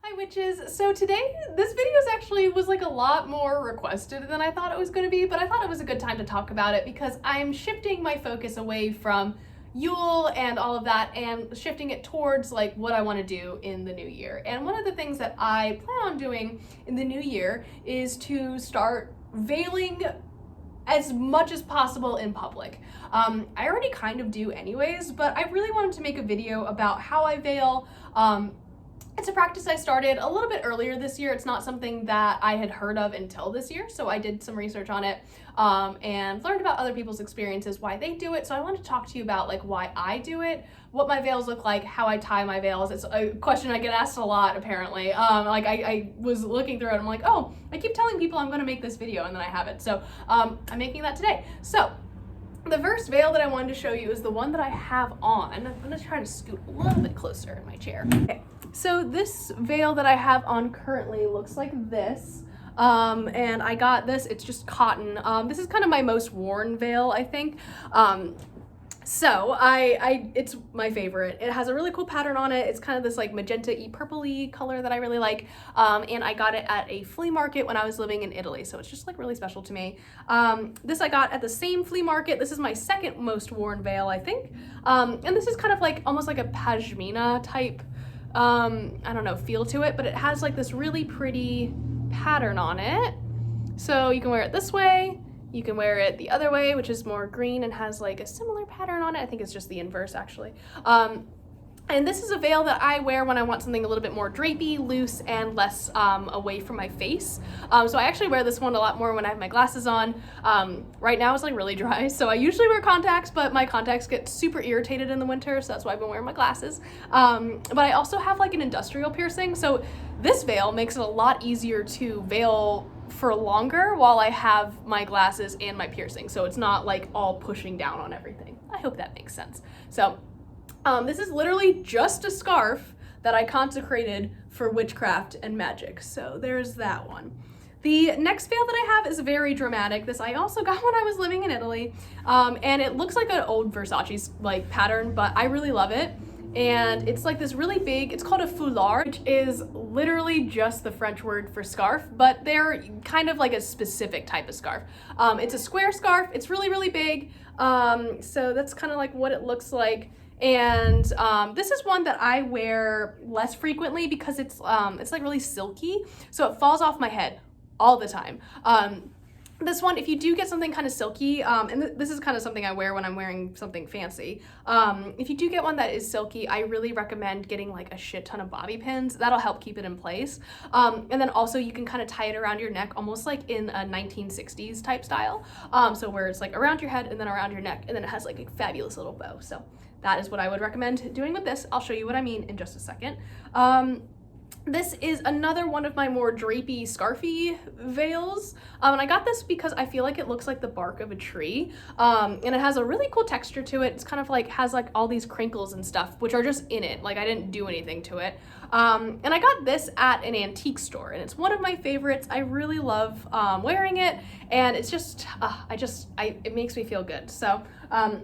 Hi witches! So today, this video was like a lot more requested than I thought it was going to be, but I thought it was a good time to talk about it because I'm shifting my focus away from Yule and all of that and shifting it towards like what I want to do in the new year. And one of the things that I plan on doing in the new year is to start veiling as much as possible in public. I already kind of do anyways, but I really wanted to make a video about how I veil. It's a practice I started a little bit earlier this year. It's not something that I had heard of until this year, so I did some research on it and learned about other people's experiences, why they do it. So I wanted to talk to you about like why I do it, what my veils look like, how I tie my veils. It's a question I get asked a lot apparently. I was looking through it and I'm like, oh, I keep telling people I'm gonna make this video and then I haven't. So I'm making that today. So the first veil that I wanted to show you is the one that I have on. I'm gonna try to scoot a little bit closer in my chair. Okay. So this veil that I have on currently looks like this. And I got this, it's just cotton. This is kind of my most worn veil, I think. So it's my favorite. It has a really cool pattern on it. It's kind of this like magenta-y, purpley color that I really like. And I got it at a flea market when I was living in Italy. So it's just like really special to me. This I got at the same flea market. This is my second most worn veil, I think. And this is kind of like almost like a pashmina type, I don't know, feel to it, but it has like this really pretty pattern on it. So you can wear it this way. You can wear it the other way, which is more green and has like a similar pattern on it. I think it's just the inverse actually. And this is a veil that I wear when I want something a little bit more drapey, loose, and less away from my face. So I actually wear this one a lot more when I have my glasses on. Right now it's like really dry, so I usually wear contacts, but my contacts get super irritated in the winter, so that's why I've been wearing my glasses. But I also have like an industrial piercing, so this veil makes it a lot easier to veil for longer while I have my glasses and my piercing, so it's not like all pushing down on everything. I hope that makes sense. So this is literally just a scarf that I consecrated for witchcraft and magic. So there's that one. The next veil that I have is very dramatic. This I also got when I was living in Italy. And it looks like an old Versace like pattern, but I really love it. And it's like this really big, it's called a foulard, which is literally just the French word for scarf, but they're kind of like a specific type of scarf. It's a square scarf, it's really, really big. So that's kind of like what it looks like. And this is one that I wear less frequently because it's like really silky, so it falls off my head all the time. This one, if you do get something kind of silky, and this is kind of something I wear when I'm wearing something fancy. If you do get one that is silky, I really recommend getting like a shit ton of bobby pins. That'll help keep it in place. And then also you can kind of tie it around your neck, almost like in a 1960s type style. So where it's like around your head and then around your neck, and then it has like a fabulous little bow. So that is what I would recommend doing with this. I'll show you what I mean in just a second. This is another one of my more drapey, scarfy veils. And I got this because I feel like it looks like the bark of a tree. And it has a really cool texture to it. It's kind of like, has like all these crinkles and stuff, which are just in it. Like I didn't do anything to it. And I got this at an antique store and it's one of my favorites. I really love wearing it. And it's just, it makes me feel good. So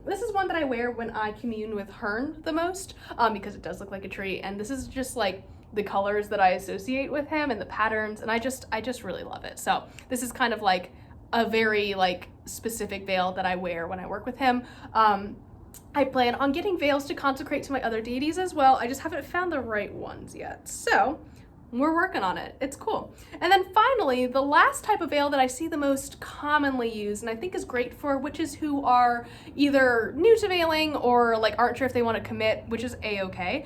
this is one that I wear when I commune with Hearn the most, because it does look like a tree. And this is just like the colors that I associate with him and the patterns, and I just really love it. So this is kind of like a very like specific veil that I wear when I work with him. I plan on getting veils to consecrate to my other deities as well. I just haven't found the right ones yet. So we're working on it. It's cool. And then finally, the last type of veil that I see the most commonly used and I think is great for witches who are either new to veiling or like aren't sure if they want to commit, which is a-okay.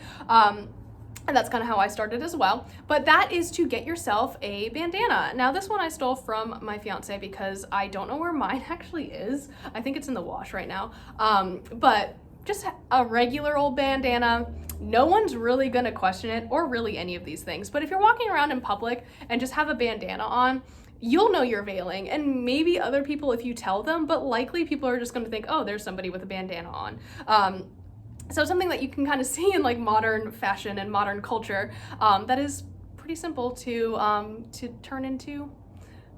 And that's kind of how I started as well. But that is to get yourself a bandana. Now this one I stole from my fiance because I don't know where mine actually is. I think it's in the wash right now. But just a regular old bandana. No one's really gonna question it or really any of these things. But if you're walking around in public and just have a bandana on, you'll know you're veiling, and maybe other people if you tell them, but likely people are just gonna think, oh, there's somebody with a bandana on. So something that you can kind of see in like modern fashion and modern culture that is pretty simple to turn into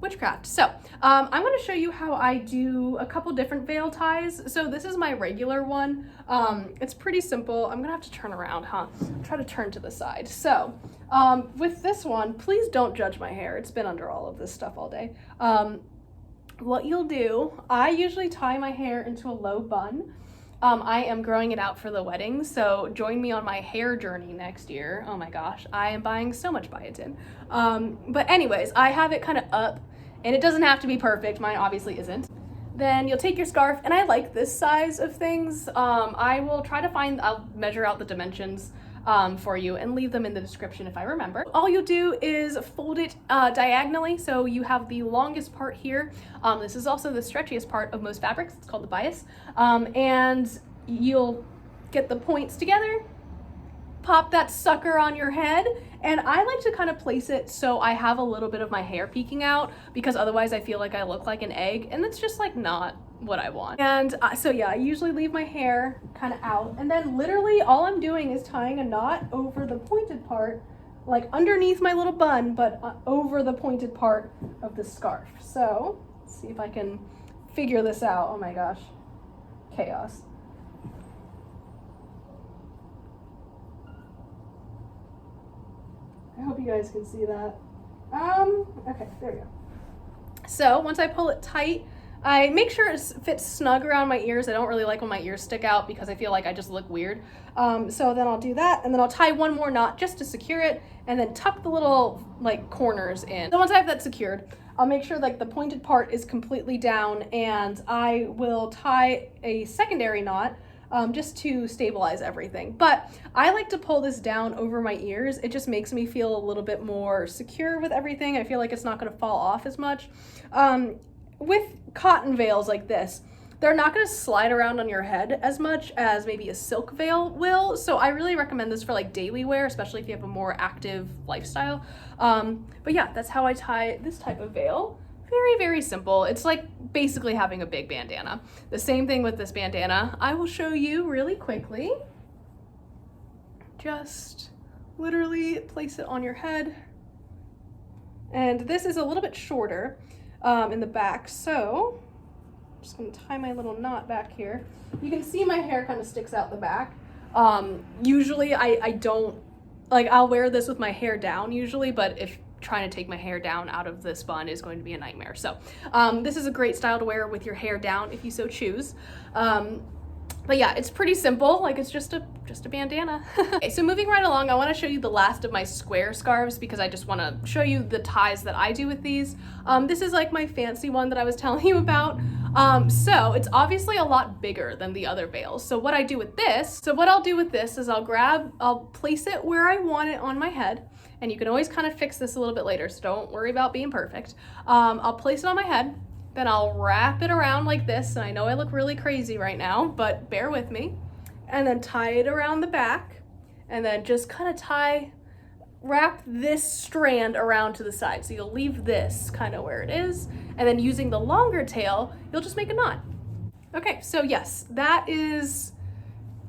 witchcraft. So I'm going to show you how I do a couple different veil ties. So this is my regular one. It's pretty simple. I'm gonna have to turn around, huh? Try to turn to the side. So with this one, please don't judge my hair. It's been under all of this stuff all day. What you'll do, I usually tie my hair into a low bun. I am growing it out for the wedding, so join me on my hair journey next year. Oh my gosh, I am buying so much biotin. But anyways, I have it kind of up, and it doesn't have to be perfect. Mine obviously isn't. Then you'll take your scarf, and I like this size of things. I will try to I'll measure out the dimensions for you and leave them in the description if I remember. All you'll do is fold it diagonally, so you have the longest part here. This is also the stretchiest part of most fabrics. It's called the bias. And you'll get the points together, pop that sucker on your head, and I like to kind of place it so I have a little bit of my hair peeking out, because otherwise I feel like I look like an egg, and that's just like not what I want. And so yeah, I usually leave my hair kind of out, and then literally all I'm doing is tying a knot over the pointed part, like underneath my little bun, but over the pointed part of the scarf. So let's see if I can figure this out. Oh my gosh, chaos. I hope you guys can see that. Okay, there we go. So once I pull it tight, I make sure it fits snug around my ears. I don't really like when my ears stick out because I feel like I just look weird. So then I'll do that, and then I'll tie one more knot just to secure it, and then tuck the little like corners in. So once I have that secured, I'll make sure like the pointed part is completely down, and I will tie a secondary knot just to stabilize everything. But I like to pull this down over my ears. It just makes me feel a little bit more secure with everything. I feel like it's not gonna fall off as much. With cotton veils like this, they're not gonna slide around on your head as much as maybe a silk veil will. So I really recommend this for like daily wear, especially if you have a more active lifestyle. But yeah, that's how I tie this type of veil. Very, very simple. It's like basically having a big bandana. The same thing with this bandana. I will show you really quickly. Just literally place it on your head. And this is a little bit shorter in the back, so I'm just gonna tie my little knot back here. You can see my hair kind of sticks out the back. Usually I don't, like I'll wear this with my hair down usually, but if trying to take my hair down out of this bun is going to be a nightmare. So this is a great style to wear with your hair down if you so choose. But yeah, it's pretty simple. Like it's just a bandana. Okay, so moving right along, I want to show you the last of my square scarves because I just want to show you the ties that I do with these. This is like my fancy one that I was telling you about. So it's obviously a lot bigger than the other veils. So what I'll do with this is I'll place it where I want it on my head. And you can always kind of fix this a little bit later, so don't worry about being perfect. I'll place it on my head, then I'll wrap it around like this, and I know I look really crazy right now, but bear with me. And then tie it around the back, and then just kind of wrap this strand around to the side. So you'll leave this kind of where it is, and then using the longer tail, you'll just make a knot. Okay, so yes, that is,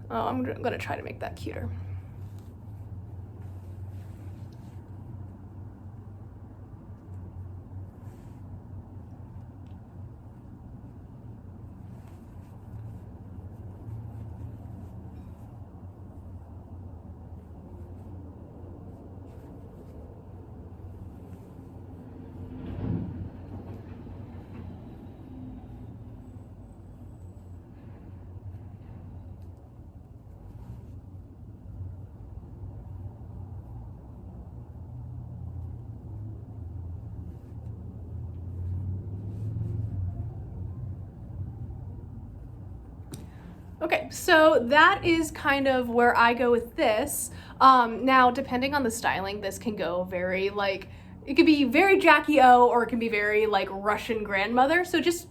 I'm gonna try to make that cuter. Okay, so that is kind of where I go with this. Now, depending on the styling, this can go very like, it could be very Jackie O, or it can be very like Russian grandmother. So just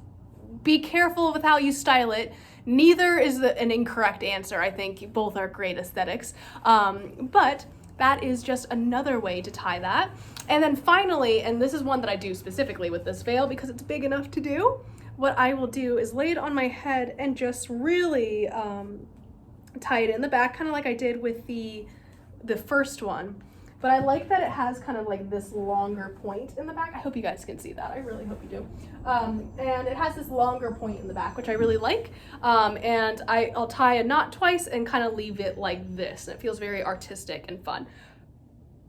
be careful with how you style it. Neither is an incorrect answer. I think both are great aesthetics. But that is just another way to tie that. And then finally, and this is one that I do specifically with this veil because it's big enough to do, what I will do is lay it on my head and just really tie it in the back, kind of like I did with the first one. but I like that it has kind of like this longer point in the back. I hope you guys can see that. I really hope you do. And it has this longer point in the back, which I really like. And I'll tie a knot twice and kind of leave it like this. And it feels very artistic and fun.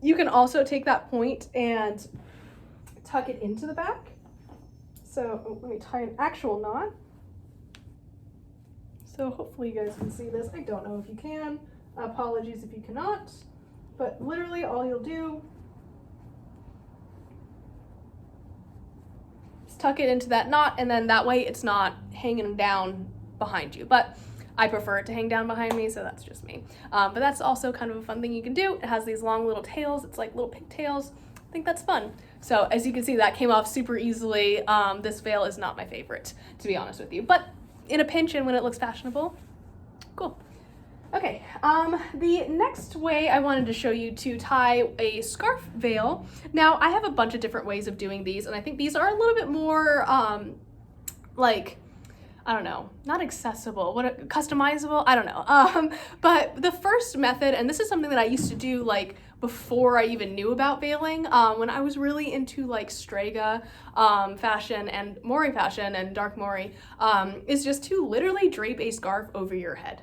You can also take that point and tuck it into the back. So let me tie an actual knot. So hopefully you guys can see this. I don't know if you can. Apologies if you cannot. But literally all you'll do is tuck it into that knot, and then that way it's not hanging down behind you. But I prefer it to hang down behind me, so that's just me. But that's also kind of a fun thing you can do. It has these long little tails. It's like little pigtails. I think that's fun. So as you can see, that came off super easily. This veil is not my favorite, to be honest with you. But in a pinch and when it looks fashionable, cool. Okay, the next way I wanted to show you to tie a scarf veil. Now, I have a bunch of different ways of doing these, and I think these are a little bit more, like, I don't know, not accessible, customizable, I don't know. But the first method, and this is something that I used to do like before I even knew about veiling, when I was really into like Strega fashion and Mori fashion and dark Mori, is just to literally drape a scarf over your head.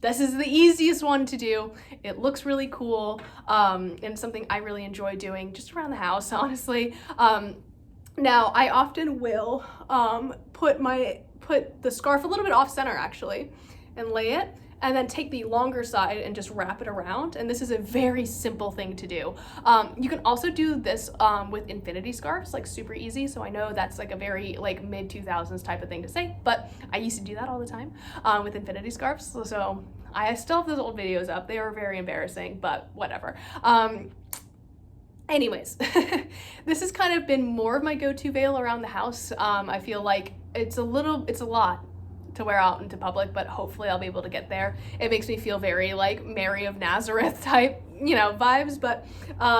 This is the easiest one to do. It looks really cool, and something I really enjoy doing just around the house, honestly. Now, I often will put the scarf a little bit off center, actually, and lay it, and then take the longer side and just wrap it around. And this is a very simple thing to do. You can also do this with infinity scarves, like super easy. So I know that's like a very like mid 2000s type of thing to say, but I used to do that all the time with infinity scarves. So I still have those old videos up. They were very embarrassing, but whatever. Anyways, this has kind of been more of my go-to veil around the house. I feel like it's a lot to wear out into public, but hopefully I'll be able to get there. It makes me feel very like Mary of Nazareth type, you know, vibes, but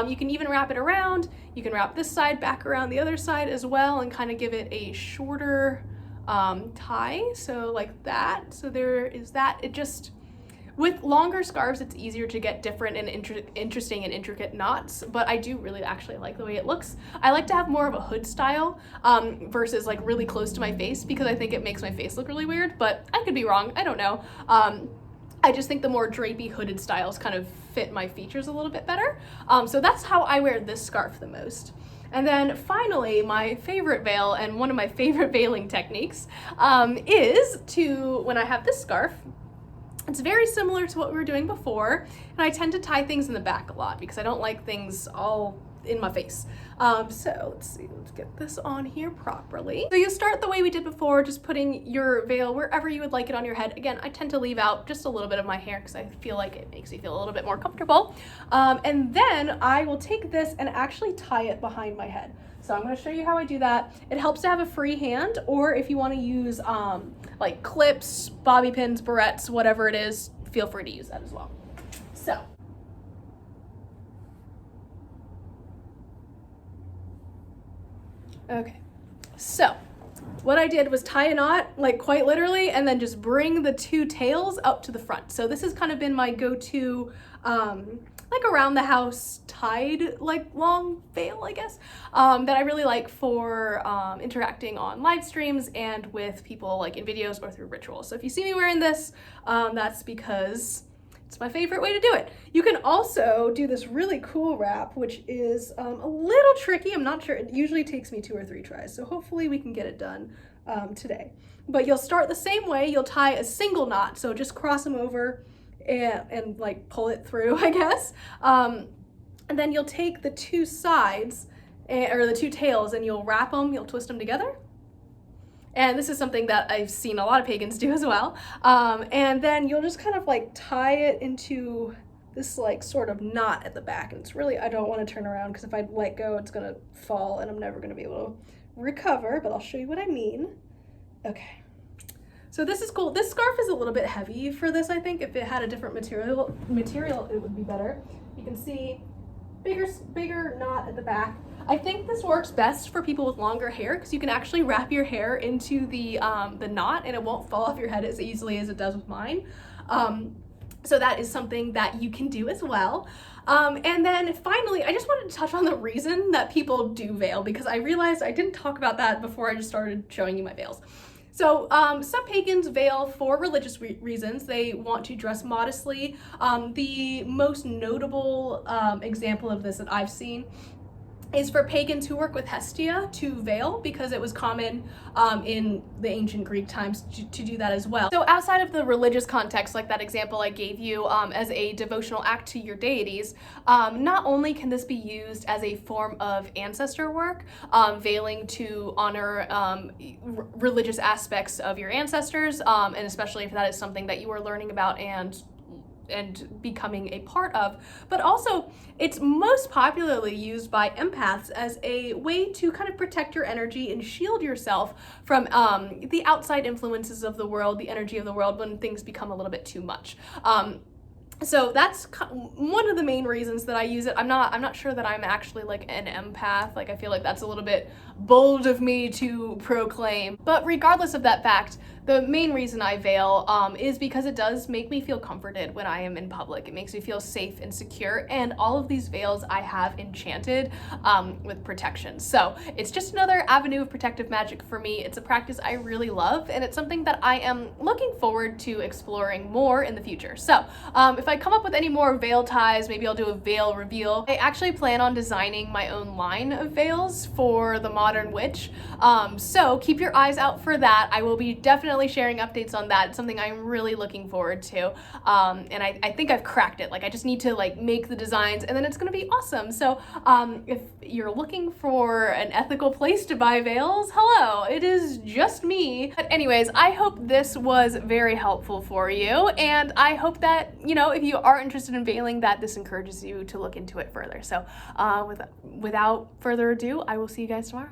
you can even wrap it around. You can wrap this side back around the other side as well and kind of give it a shorter tie, so like that. So there is that. It just, with longer scarves, it's easier to get different and interesting and intricate knots, but I do really actually like the way it looks. I like to have more of a hood style versus like really close to my face, because I think it makes my face look really weird, but I could be wrong, I don't know. I just think the more drapey hooded styles kind of fit my features a little bit better. So that's how I wear this scarf the most. And then finally, my favorite veil and one of my favorite veiling techniques is to, when I have this scarf, it's very similar to what we were doing before, and I tend to tie things in the back a lot because I don't like things all in my face. So let's see, let's get this on here properly. So you start the way we did before, just putting your veil wherever you would like it on your head. Again, I tend to leave out just a little bit of my hair because I feel like it makes me feel a little bit more comfortable. And then I will take this and actually tie it behind my head. So I'm going to show you how I do that. It helps to have a free hand, or if you want to use like clips, bobby pins, barrettes, whatever it is, feel free to use that as well. So okay, so what I did was tie a knot, like quite literally, and then just bring the two tails up to the front. So this has kind of been my go-to like around the house tied like long veil, I guess, that I really like for interacting on live streams and with people like in videos or through rituals. So if you see me wearing this, that's because it's my favorite way to do it. You can also do this really cool wrap, which is a little tricky. I'm not sure. It usually takes me 2 or 3 tries. So hopefully we can get it done today. But you'll start the same way. You'll tie a single knot. So just cross them over and like pull it through, I guess. And then you'll take the 2 sides or the 2 tails and you'll wrap them, you'll twist them together. And this is something that I've seen a lot of pagans do as well. And then you'll just kind of like tie it into this like sort of knot at the back. And it's really, I don't want to turn around because if I let go, it's gonna fall and I'm never gonna be able to recover, but I'll show you what I mean. Okay. So this is cool. This scarf is a little bit heavy for this, I think. If it had a different material, it would be better. You can see bigger knot at the back. I think this works best for people with longer hair because you can actually wrap your hair into the knot and it won't fall off your head as easily as it does with mine. So that is something that you can do as well. And then finally, I just wanted to touch on the reason that people do veil, because I realized I didn't talk about that before I just started showing you my veils. So some pagans veil for religious reasons. They want to dress modestly. The most notable example of this that I've seen is for pagans who work with Hestia to veil, because it was common in the ancient Greek times to do that as well. So outside of the religious context, like that example I gave you, as a devotional act to your deities, not only can this be used as a form of ancestor work, veiling to honor religious aspects of your ancestors, and especially if that is something that you are learning about and becoming a part of, but also it's most popularly used by empaths as a way to kind of protect your energy and shield yourself from the outside influences of the world, the energy of the world, when things become a little bit too much. So that's one of the main reasons that I use it. I'm not sure that I'm actually like an empath. Like, I feel like that's a little bit bold of me to proclaim. But regardless of that fact, the main reason I veil is because it does make me feel comforted when I am in public. It makes me feel safe and secure, and all of these veils I have enchanted with protection. So it's just another avenue of protective magic for me. It's a practice I really love, and it's something that I am looking forward to exploring more in the future. So if I come up with any more veil ties, maybe I'll do a veil reveal. I actually plan on designing my own line of veils for the modern witch. So keep your eyes out for that. I will be definitely sharing updates on that. It's something I'm really looking forward to. And I think I've cracked it. Like, I just need to like make the designs, and then it's gonna be awesome. So if you're looking for an ethical place to buy veils, hello, it is just me. But anyways, I hope this was very helpful for you, and I hope that, you know, if you are interested in veiling, that this encourages you to look into it further. So without further ado, I will see you guys tomorrow.